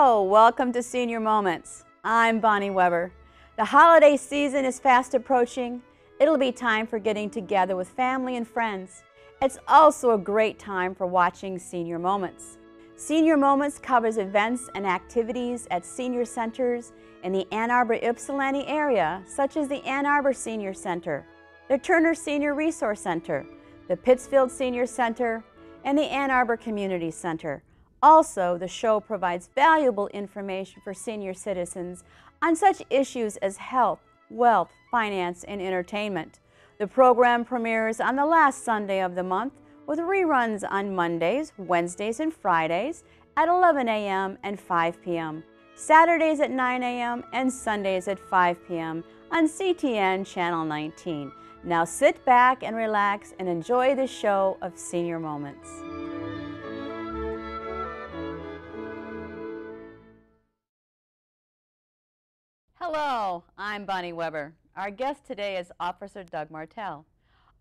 Hello, welcome to Senior Moments. I'm Bonnie Weber. The holiday season is fast approaching. It'll be time for getting together with family and friends. It's also a great time for watching Senior Moments. Senior Moments covers events and activities at senior centers in the Ann Arbor-Ypsilanti area, such as the Ann Arbor Senior Center, the Turner Senior Resource Center, the Pittsfield Senior Center, and the Ann Arbor Community Center. Also, the show provides valuable information for senior citizens on such issues as health, wealth, finance, and entertainment. The program premieres on the last Sunday of the month with reruns on Mondays, Wednesdays, and Fridays at 11 a.m. and 5 p.m., Saturdays at 9 a.m. and Sundays at 5 p.m. on CTN Channel 19. Now sit back and relax and enjoy the show of Senior Moments. Hello, I'm Bonnie Weber. Our guest today is Officer Doug Martelle.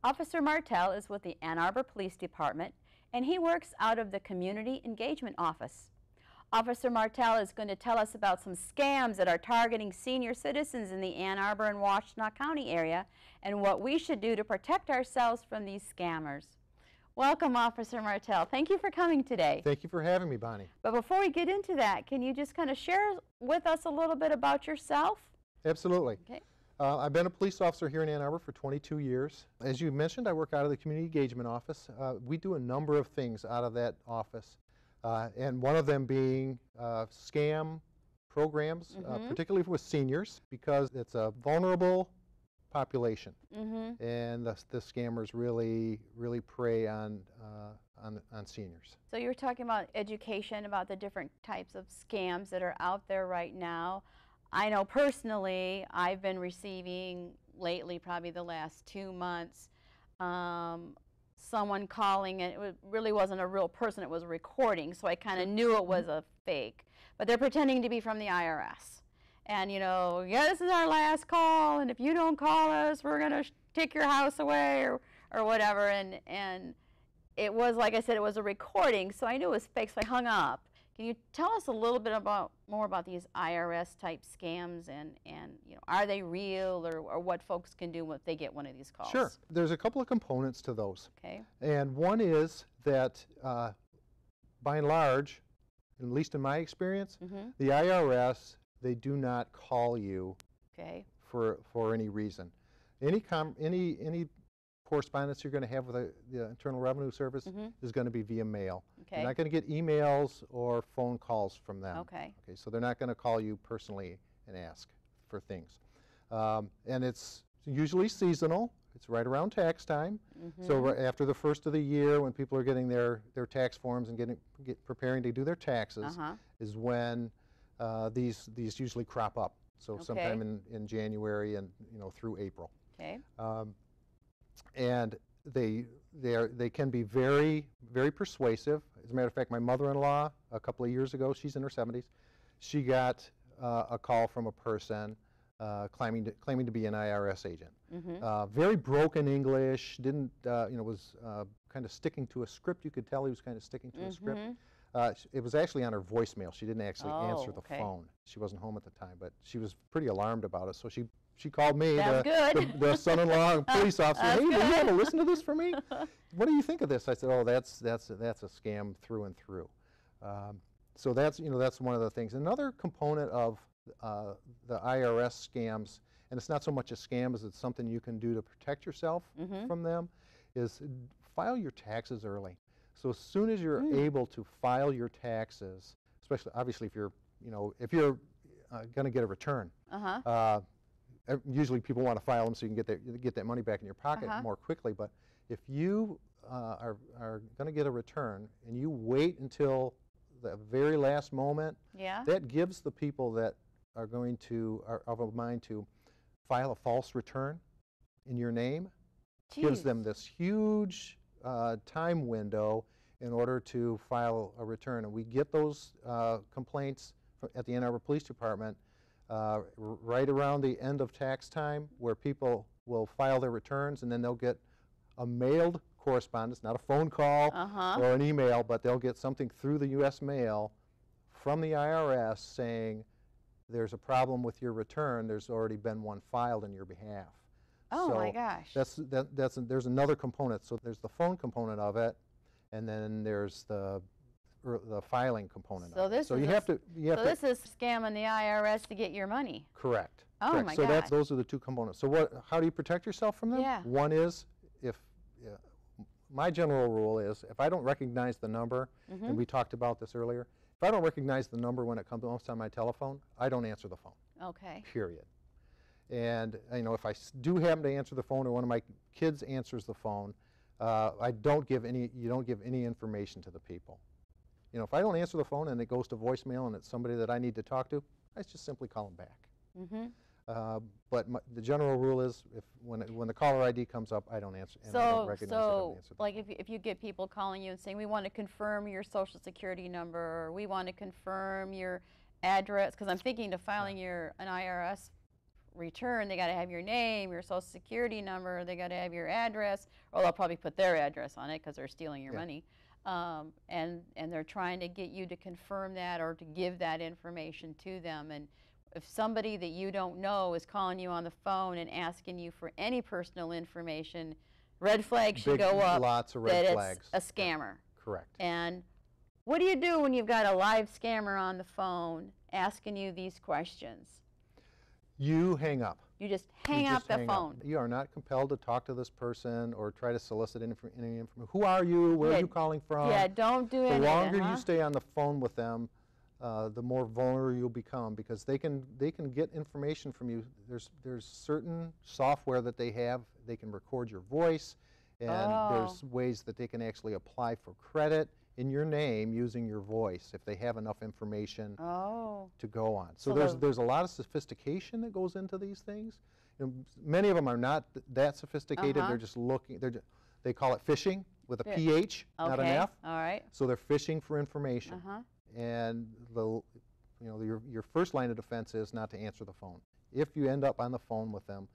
Officer Martelle is with the Ann Arbor Police Department, and he works out of the Community Engagement Office. Officer Martelle is going to tell us about some scams that are targeting senior citizens in the Ann Arbor and Washtenaw County area and what we should do to protect ourselves from these scammers. Welcome, Officer Martelle. Thank you for coming today. Thank you for having me, Bonnie. But before we get into that, can you just kind of share with us a little bit about yourself? Absolutely. Okay. I've been a police officer here in Ann Arbor for 22 years. As you mentioned, I work out of the Community Engagement Office. We do a number of things out of that office, and one of them being scam programs, particularly with seniors, because it's a vulnerable population, and the scammers really prey on seniors. So you're talking about education, about the different types of scams that are out there right now. I know personally I've been receiving lately, probably the last 2 months, someone calling, and it really wasn't a real person, it was a recording, so I kind of knew it was a fake. But they're pretending to be from the IRS. And, you know, yeah, this is our last call, and if you don't call us, we're going to take your house away, or whatever. And it was, like I said, it was a recording, so I knew it was fake, so I hung up. Can you tell us a little bit more about these IRS-type scams, and you know, are they real, or what folks can do if they get one of these calls? Sure. There's a couple of components to those. Okay. And one is that, by and large, at least in my experience, the IRS, they do not call you for any reason. Any correspondence you're going to have with the Internal Revenue Service is going to be via mail. You're not going to get emails or phone calls from them. Okay, so they're not going to call you personally and ask for things. And it's usually seasonal. It's right around tax time. So right after the first of the year, when people are getting their tax forms and preparing to do their taxes, is when these usually crop up. So sometime in January and through April. Okay. And they can be very persuasive. As a matter of fact, my mother-in-law a couple of years ago, she's in her 70s, she got a call from a person claiming to be an IRS agent. Very broken English, didn't was kind of sticking to a script. You could tell he was kind of sticking to a script. It was actually on her voicemail. She didn't actually answer the phone. She wasn't home at the time, but she was pretty alarmed about it. So she called me, the son-in-law police officer. Hey, will you have to listen to this for me? What do you think of this? I said, oh, that's a scam through and through. So that's one of the things. Another component of the IRS scams, and it's not so much a scam as it's something you can do to protect yourself from them, is file your taxes early. So as soon as you're able to file your taxes, especially obviously if you're going to get a return. Usually people want to file them so you can get that money back in your pocket more quickly. But if you are going to get a return and you wait until the very last moment, that gives the people that are of a mind to file a false return in your name, gives them this huge time window in order to file a return. And we get those complaints at the Ann Arbor Police Department right around the end of tax time, where people will file their returns and then they'll get a mailed correspondence, not a phone call or an email, but they'll get something through the U.S. mail from the IRS saying there's a problem with your return. There's already been one filed on your behalf. Oh so my gosh. There's another component. So there's the phone component of it, and then there's the filing component of it. So this is scamming the IRS to get your money. Correct. Oh correct. my so gosh. those are the two components. So how do you protect yourself from them? Yeah. One is my general rule is if I don't recognize the number, and we talked about this earlier, if I don't recognize the number when it comes on my telephone, I don't answer the phone. Okay. Period. And if I do happen to answer the phone, or one of my kids answers the phone, you don't give any information to the people. If I don't answer the phone and it goes to voicemail and it's somebody that I need to talk to, I just simply call them back. But the general rule is, when the caller ID comes up, I don't answer, and I don't recognize it, I don't answer. Like if you get people calling you and saying, we want to confirm your social security number, or we want to confirm your address, because I'm thinking to filing an IRS return, they got to have your name, your social security number, they got to have your address, or they'll probably put their address on it because they're stealing your money. And they're trying to get you to confirm that or to give that information to them. And if somebody that you don't know is calling you on the phone and asking you for any personal information, red flags should go up. Lots of red flags. It's a scammer. Correct. And what do you do when you've got a live scammer on the phone asking you these questions? You hang up. You just hang up the phone. You are not compelled to talk to this person or try to solicit any information. Who are you? Where are you calling from? Yeah, don't do anything. The longer you stay on the phone with them, the more vulnerable you'll become, because they can get information from you. There's certain software that they have. They can record your voice, and there's ways that they can actually apply for credit in your name using your voice if they have enough information to go on. So there's a lot of sophistication that goes into these things. Many of them are not that sophisticated. They're just looking. They call it phishing with a PH, not an F. All right. So they're phishing for information. And your first line of defense is not to answer the phone. If you end up on the phone with them,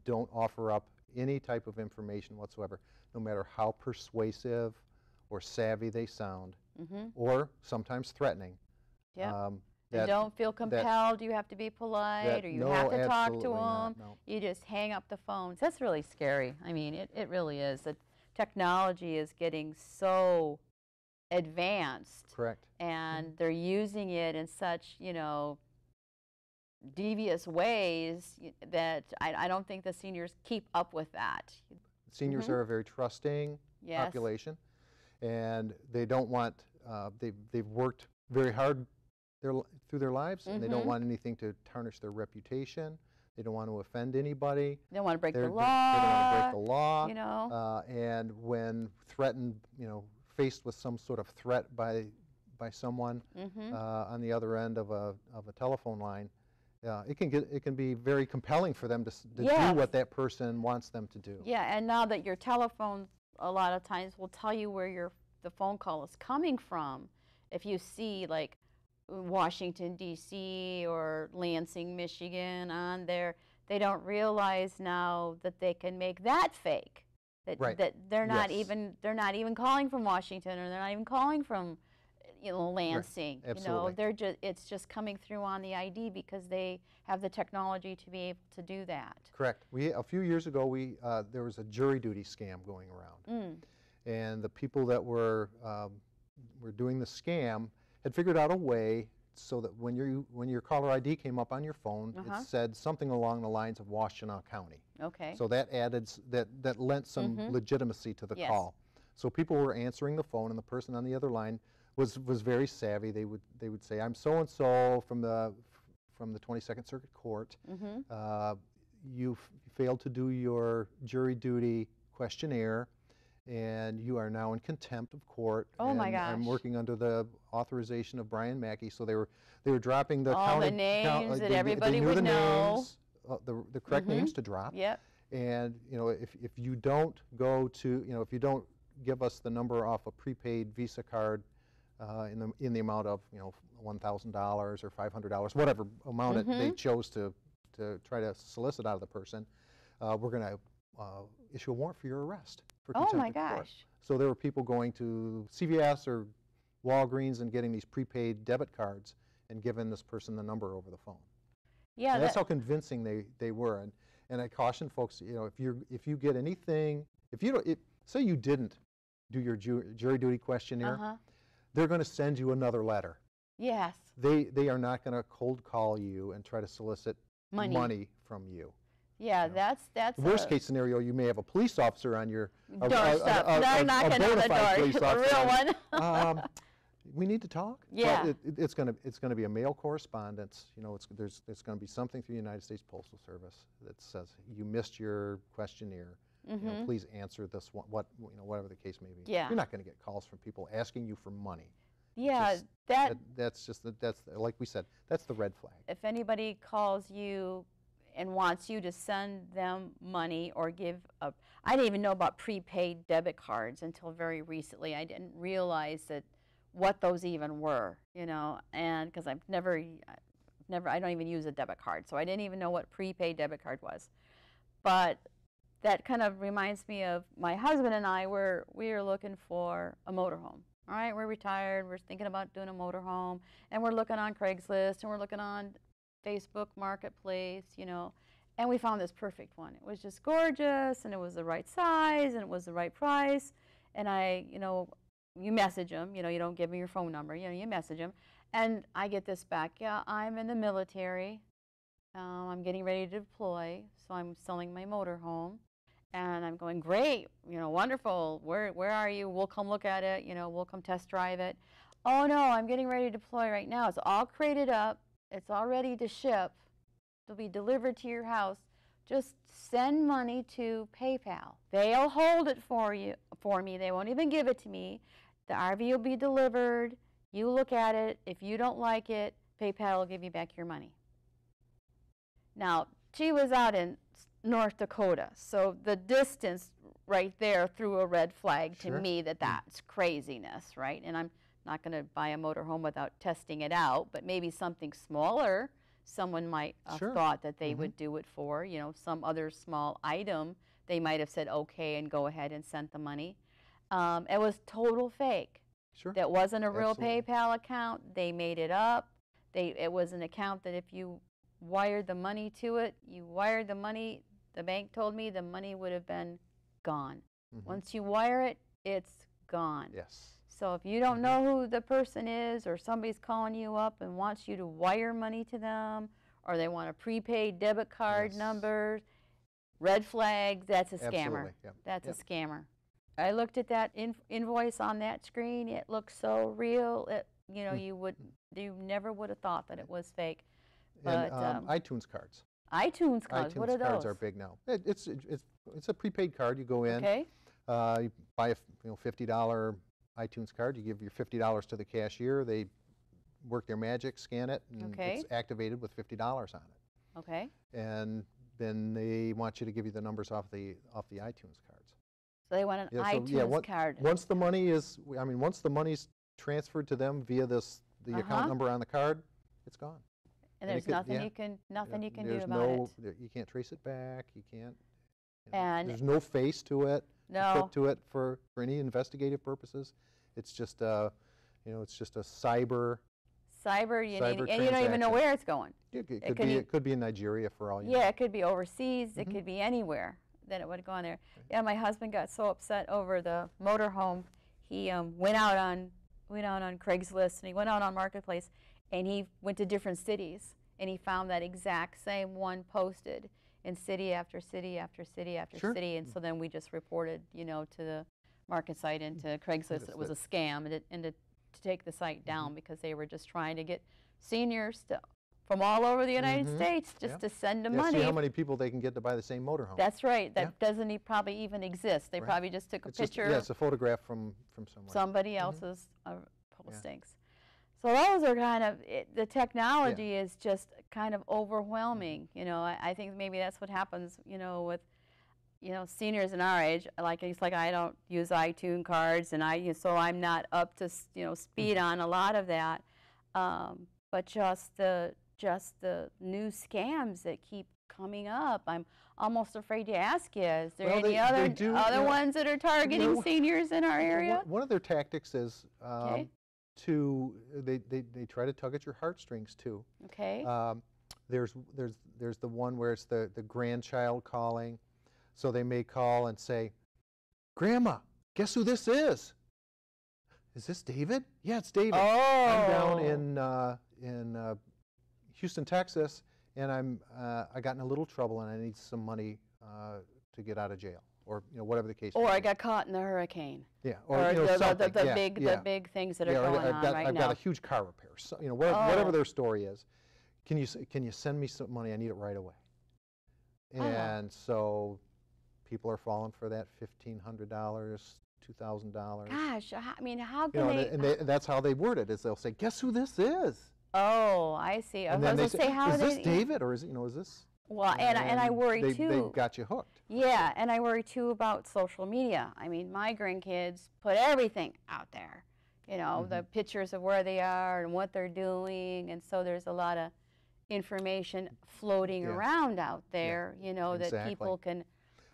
don't offer up any type of information whatsoever, no matter how persuasive or savvy they sound, or sometimes threatening. Yeah. Don't feel compelled. You have to be polite, or you have to talk to them. No. You just hang up the phones. That's really scary. I mean, it really is. The technology is getting so advanced. Correct. And they're using it in such, devious ways that I don't think the seniors keep up with that. Seniors are a very trusting population, and they don't want, they've worked very hard through their lives, and they don't want anything to tarnish their reputation. They don't want to offend anybody. They don't want to break the law. They don't want to break the law. And when threatened, faced with some sort of threat by someone on the other end of a telephone line, it can be very compelling for them to do what that person wants them to do. Yeah, and now that your telephone a lot of times will tell you where the phone call is coming from. If you see like Washington, D.C. or Lansing, Michigan on there, they don't realize now that they can make that fake. That they're not even calling from Washington, or they're not even calling from Lansing. Right. Absolutely. It's just coming through on the ID because they have the technology to be able to do that. Correct. A few years ago there was a jury duty scam going around, and the people that were doing the scam had figured out a way so that when your caller ID came up on your phone, it said something along the lines of Washtenaw County. Okay. So that lent some legitimacy to the call. So people were answering the phone, and the person on the other line was very savvy. They would say, "I'm so and so from the 22nd Circuit Court. You failed to do your jury duty questionnaire, and you are now in contempt of court. Oh my gosh! I'm working under the authorization of Brian Mackey." So they were dropping the all the names that everybody would know. The correct names to drop. Yep. And if you don't go to if you don't give us the number off a prepaid Visa card in the amount of $1,000 or $500, whatever amount they chose to try to solicit out of the person, we're going to issue a warrant for your arrest for contempt of court. Oh my gosh! So there were people going to CVS or Walgreens and getting these prepaid debit cards and giving this person the number over the phone. Yeah, and that's how convincing they were. And I caution folks, you know, if you get anything, if you don't, say you didn't do your jury duty questionnaire, they're going to send you another letter. Yes. They are not going to cold call you and try to solicit money from you. Yeah, you know. that's worst case scenario. You may have a police officer on your doorstep. They're knocking on the door. A real one. We need to talk. Yeah. But it's gonna be a mail correspondence. You know, it's gonna be something through the United States Postal Service that says you missed your questionnaire. You know, please answer this one. Whatever the case may be. Yeah. You're not going to get calls from people asking you for money. Yeah, that's like we said. That's the red flag. If anybody calls you and wants you to send them money or give a, I didn't even know about prepaid debit cards until very recently. I didn't realize what those even were, you know, and because I don't even use a debit card, so I didn't even know what prepaid debit card was. But that kind of reminds me of my husband and I we were looking for a motorhome. All right, we're retired, we're thinking about doing a motorhome, and we're looking on Craigslist, and we're looking on Facebook Marketplace, you know, and we found this perfect one. It was just gorgeous, and it was the right size, and it was the right price, and you message them, you know, you don't give them your phone number, you know, you message them, and I get this back, yeah, I'm in the military, I'm getting ready to deploy, so I'm selling my motorhome. And I'm going, great, you know, wonderful. Where are you? We'll come look at it. You know, we'll come test drive it. Oh no, I'm getting ready to deploy right now. It's all crated up. It's all ready to ship. It'll be delivered to your house. Just send money to PayPal. They'll hold it for me. They won't even give it to me. The RV will be delivered. You look at it. If you don't like it, PayPal will give you back your money. Now, she was out in North Dakota, so the distance right there threw a red flag to me that's craziness, right? And I'm not going to buy a motorhome without testing it out, but maybe something smaller, someone might have thought that they would do it for, you know, some other small item, they might have said okay and go ahead and sent the money. It was total fake. That wasn't a real PayPal account. They made it up. It was an account that if you wired the money to it, you wired the money, the bank told me the money would have been gone. Once you wire it, it's gone. Yes. So if you don't know who the person is, or somebody's calling you up and wants you to wire money to them, or they want a prepaid debit card number, red flag, that's a scammer. That's a scammer. I looked at that invoice on that screen. It looked so real. You know, you never would have thought that it was fake. But, and iTunes cards. iTunes cards, what are those? iTunes cards are big now. It's a prepaid card. You go in, you buy a $50 iTunes card. You give your $50 to the cashier. They work their magic, scan it, and it's activated with $50 on it. Okay. And then they want you to give you the numbers off the iTunes cards. So they want an iTunes card. Once the money once the money's transferred to them via the account number on the card, it's gone. And there's nothing you can do about it. You can't trace it back. You can't. And there's no face to it. No. To it for any investigative purposes. It's just it's just a cyber. And you don't even know where it's going. It could be in Nigeria for all you know. Yeah, it could be overseas. It could be anywhere that it would go on there. Yeah, my husband got so upset over the motorhome. He went out on Craigslist, and he went out on Marketplace, and he went to different cities, and he found that exact same one posted in city after city after city after city, and so then we just reported, you know, to the market site and to Craigslist that it was a scam, and to take the site down because they were just trying to get seniors from all over the United States just to send them money. See how many people they can get to buy the same motorhome. That's right. That doesn't probably even exist. They probably just took a picture. It's a photograph from somewhere. Somebody else's postings. So those are kind of, the technology is just kind of overwhelming. You know, I think maybe that's what happens, you know, with, you know, seniors in our age. It's like I don't use iTunes cards, and so I'm not up to, you know, speed on a lot of that. But just the new scams that keep coming up, I'm almost afraid to ask you, is there any other ones that are targeting seniors in our area? One of their tactics is they try to tug at your heartstrings too. Okay. There's the one where it's the grandchild calling, so they may call and say, "Grandma, guess who this is? Is this David? Yeah, it's David. Oh. I'm down in Houston, Texas, and I got in a little trouble and I need some money to get out of jail." Or whatever the case. Or I got caught in the hurricane. Yeah. Or the big things that are going on right now. I've got a huge car repair. So, whatever their story is, can you send me some money? I need it right away. And so people are falling for that $1,500, $2,000. Gosh, I mean, how can and that's how they word it. Is they'll say, "Guess who this is?" Oh, I see. And then they say, how "Is this David or is this?" Well, and I worry too. They got you hooked. Yeah, and I worry too about social media. I mean, my grandkids put everything out there, the pictures of where they are and what they're doing, and so there's a lot of information floating around out there, that people can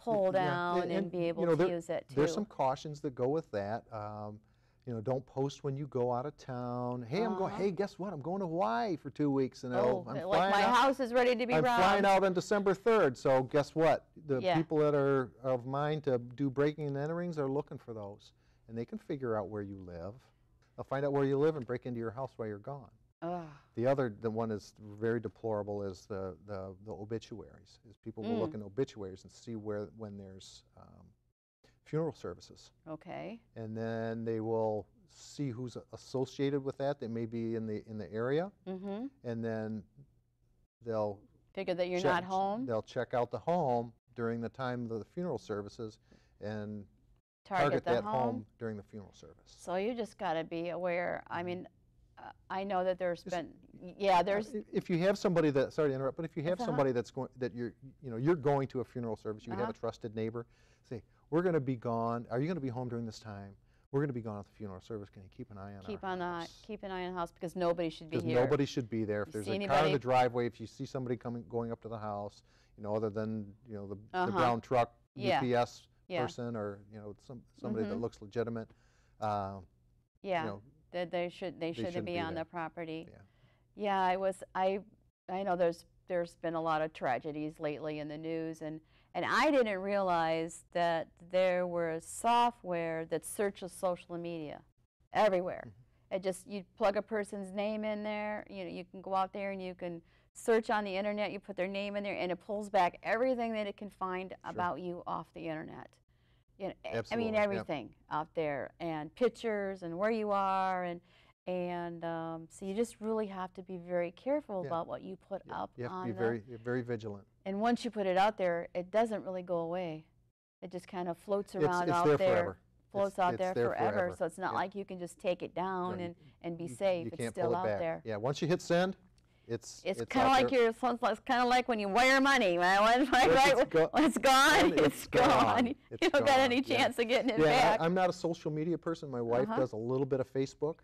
pull down and be able to use it too. There's some cautions that go with that. Don't post when you go out of town. Hey, I'm going. Hey, guess what? I'm going to Hawaii for 2 weeks, and I'm like my house is ready to be robbed. I'm flying out on December 3rd. So guess what? The people that are of mind to do breaking and enterings are looking for those, and they can figure out where you live. They'll find out where you live and break into your house while you're gone. The one is very deplorable is the obituaries. Is people will look in obituaries and see when there's funeral services. Okay. And then they will see who's associated with that. They may be in the area. And then they'll figure that you're not home. They'll check out the home during the time of the funeral services and target that home during the funeral service. So you just got to be aware. I mean, I know that there's if you have somebody that, sorry to interrupt, but if you have somebody that's going, that you're going to a funeral service, you have a trusted neighbor, say, "We're going to be gone. Are you going to be home during this time? We're going to be gone at the funeral service. Can you keep an eye on our house?" Keep an eye on the house because nobody should be here. Because nobody should be there. If there's a car in the driveway, if you see somebody going up to the house, other than the brown truck UPS person or somebody that looks legitimate. That they shouldn't be on the property. I know there's been a lot of tragedies lately in the news, and I didn't realize that there was software that searches social media everywhere. You plug a person's name in there, you can go out there and you can search on the internet, you put their name in there, and it pulls back everything that it can find about you off the internet. I mean, everything out there, and pictures, and where you are, and so you just really have to be very careful about what you put up. You have to be very vigilant. And once you put it out there, it doesn't really go away. It just kind of floats around out there. Forever. Floats out there forever. So it's not like you can just take it down and be safe. It's still out there. Yeah, once you hit send, it's kind of like it's kind of like when you wire money. When it's gone, it's gone. You don't got any chance of getting it back. I'm not a social media person. My wife does a little bit of Facebook.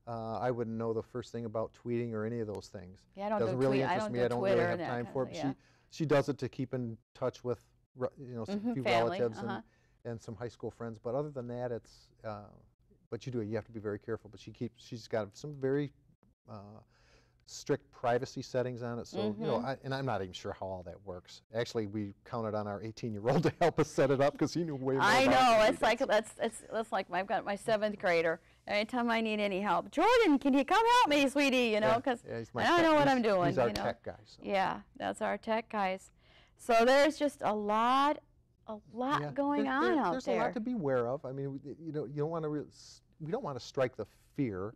I wouldn't know the first thing about tweeting or any of those things. Yeah, I don't doesn't really interest me. I don't really have time for it. She does it to keep in touch with some few relatives and some high school friends. But other than that, it's but you have to be very careful. But she's got some very strict privacy settings on it, so and I'm not even sure how all that works. Actually, we counted on our 18-year-old to help us set it up because he knew way more. I know it's like that's like I've got my 7th grader. Anytime I need any help, Jordan, can you come help me, sweetie? Because I don't know what I'm doing. He's our tech guy. So. Yeah, that's our tech guys. So there's just a lot going on out there. There's a lot to be aware of. I mean, you don't want to. We don't want to strike the fear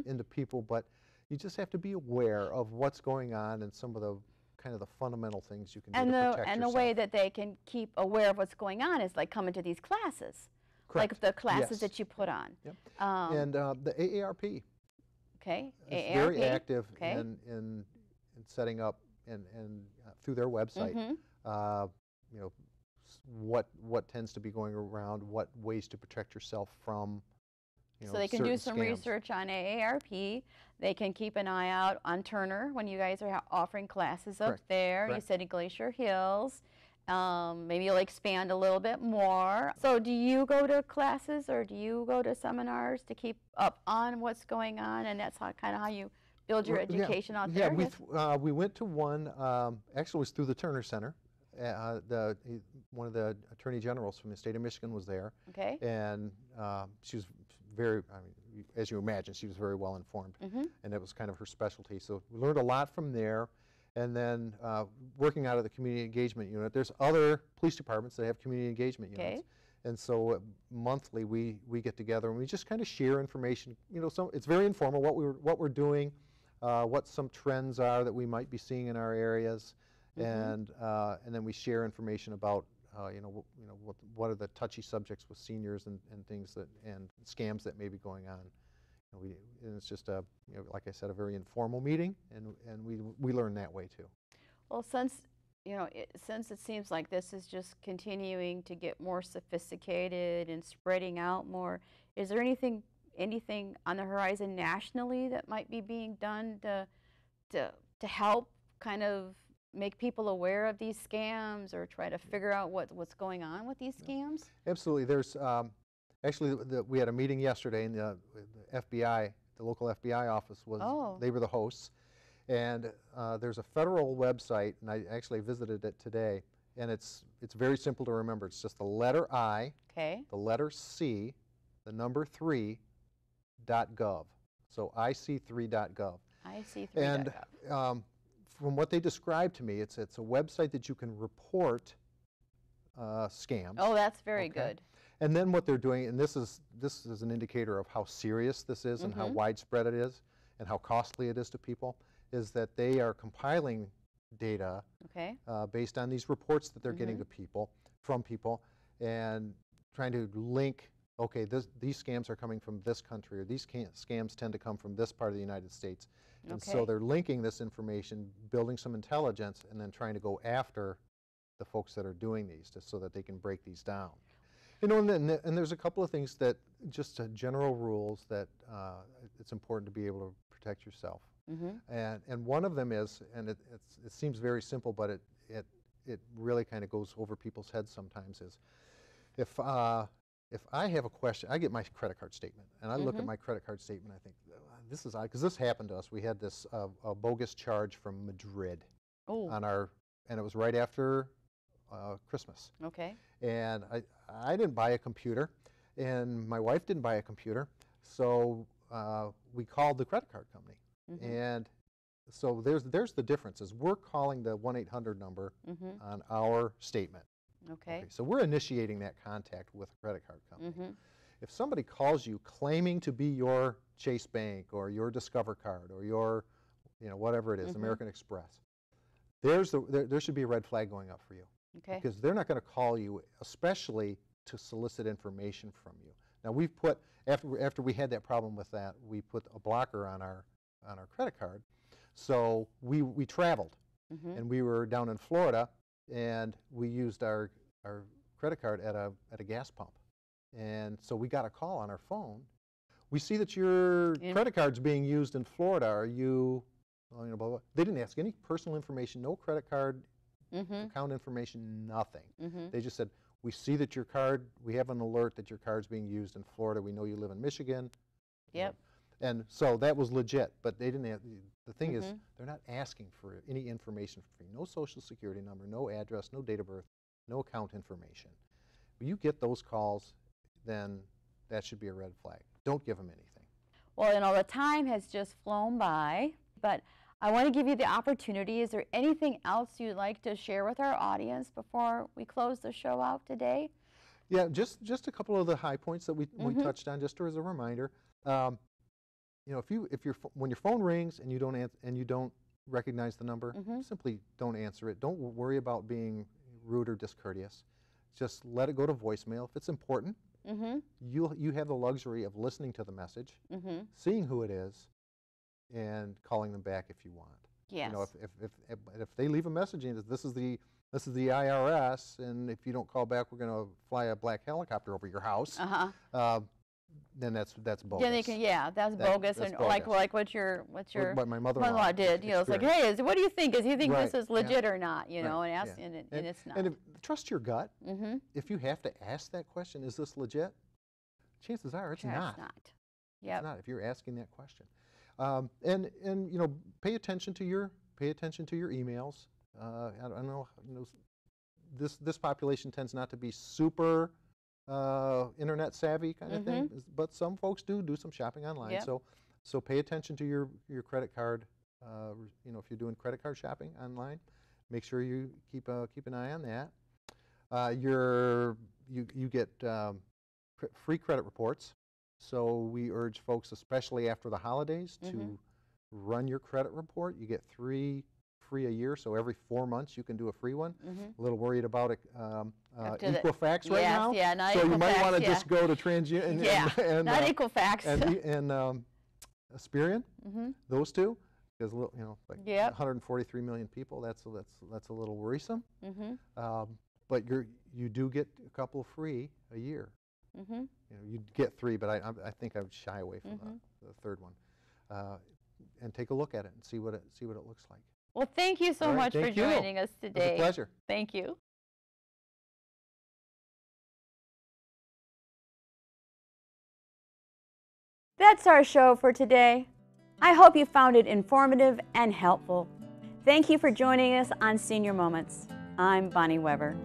into people, but you just have to be aware of what's going on and some of the kind of the fundamental things you can do to protect yourself. And the way that they can keep aware of what's going on is like coming to these classes. Correct. Like the classes that you put on. Yep. And the AARP. Okay. Is very active in setting up and through their website. What tends to be going around, what ways to protect yourself from. So they can do some scams. research on AARP. They can keep an eye out on Turner when you guys are offering classes up there. Correct. You said in Glacier Hills. Maybe you'll expand a little bit more. So do you go to classes or do you go to seminars to keep up on what's going on, and that's kind of how you build your education out there? Yeah, we went to one, actually it was through the Turner Center. One of the attorney generals from the state of Michigan was there. Okay. And she was very, I mean, as you imagine, she was very well informed. And it was kind of her specialty. So we learned a lot from there. And then working out of the community engagement unit, there's other police departments that have community engagement units. And so monthly we get together and we just kind of share information. You know, so it's very informal what we're doing, what some trends are that we might be seeing in our areas, and then we share information about what are the touchy subjects with seniors and things and scams that may be going on. And it's just like I said, a very informal meeting, and we learn that way too. Well, since it seems like this is just continuing to get more sophisticated and spreading out more, is there anything on the horizon nationally that might be being done to help kind of make people aware of these scams or try to figure out what's going on with these scams? Absolutely. There's actually we had a meeting yesterday, and the FBI, the local FBI office they were the hosts, and there's a federal website, and I actually visited it today, and it's very simple to remember. It's just the letter I, the letter C, the number 3.gov. So IC3.gov. IC3.gov. And from what they described to me, it's a website that you can report scams. Oh, that's very good. And then what they're doing, and this is an indicator of how serious this is and how widespread it is and how costly it is to people, is that they are compiling data based on these reports that they're getting from people, and trying to link, okay, these scams are coming from this country, or these scams tend to come from this part of the United States. And so they're linking this information, building some intelligence, and then trying to go after the folks that are doing these, just so that they can break these down. You know, and there's a couple of things that, just general rules that it's important to be able to protect yourself. And one of them is, and it seems very simple, but it really kind of goes over people's heads sometimes, is if I have a question, I get my credit card statement, and I look at my credit card statement, I think, this is odd, because this happened to us. We had this a bogus charge from Madrid on and it was right after Christmas. And I didn't buy a computer, and my wife didn't buy a computer, so we called the credit card company. And so there's the differences. We're calling the 1-800 number on our statement. So we're initiating that contact with a credit card company. If somebody calls you claiming to be your Chase Bank or your Discover card or your, whatever it is, American Express, there should be a red flag going up for you. Because they're not going to call you, especially to solicit information from you. Now we've put, after we had that problem with that, we put a blocker on our credit card. So we traveled, and we were down in Florida, and we used our credit card at a gas pump. And so we got a call on our phone. We see that your credit card's being used in Florida. Are you, blah, blah, blah. They didn't ask any personal information, no credit card account information, nothing. They just said, we see that your card, we have an alert that your card's being used in Florida. We know you live in Michigan. And so that was legit, but they didn't. The thing is, they're not asking for any information for you. No social security number, no address, no date of birth, no account information. When you get those calls, then that should be a red flag. Don't give them anything. Well, the time has just flown by, but I want to give you the opportunity. Is there anything else you'd like to share with our audience before we close the show out today? Yeah, just a couple of the high points that we touched on, just as a reminder. When your phone rings and you don't recognize the number, simply don't answer it. Don't worry about being rude or discourteous. Just let it go to voicemail. If it's important, you have the luxury of listening to the message, seeing who it is, and calling them back if you want. Yes. If they leave a message and this is the IRS, and if you don't call back, we're going to fly a black helicopter over your house. then that's bogus. Then they can, yeah, that's bogus. That's and bogus. like what my mother-in-law did. You know, it's like, hey, what do you think? Does he think Right, this is legit or not? You know, and ask, yeah. and it's not. And trust your gut. If you have to ask that question, is this legit? Chances are it's not. It's not. Yep. It's not if you're asking that question. And you know, pay attention to your emails. I don't know, this population tends not to be super internet savvy kind of thing, but some folks do some shopping online. Yep. So pay attention to your credit card. You know, if you're doing credit card shopping online, make sure you keep an eye on that. You get free credit reports. So we urge folks, especially after the holidays, to run your credit report. You get 3 free a year, so every 4 months you can do a free one. A little worried about Equifax right now. Yeah, not so Equifax, you might want to just go to TransUnion and not Equifax. and Experian, those two, because you know, like 143 million people. That's a little worrisome. But you do get a couple free a year. You know, you get 3, but I think I would shy away from the third one, and take a look at it and see what it looks like. Well, thank you so much for joining us today. It was a pleasure. Thank you. That's our show for today. I hope you found it informative and helpful. Thank you for joining us on Senior Moments. I'm Bonnie Weber.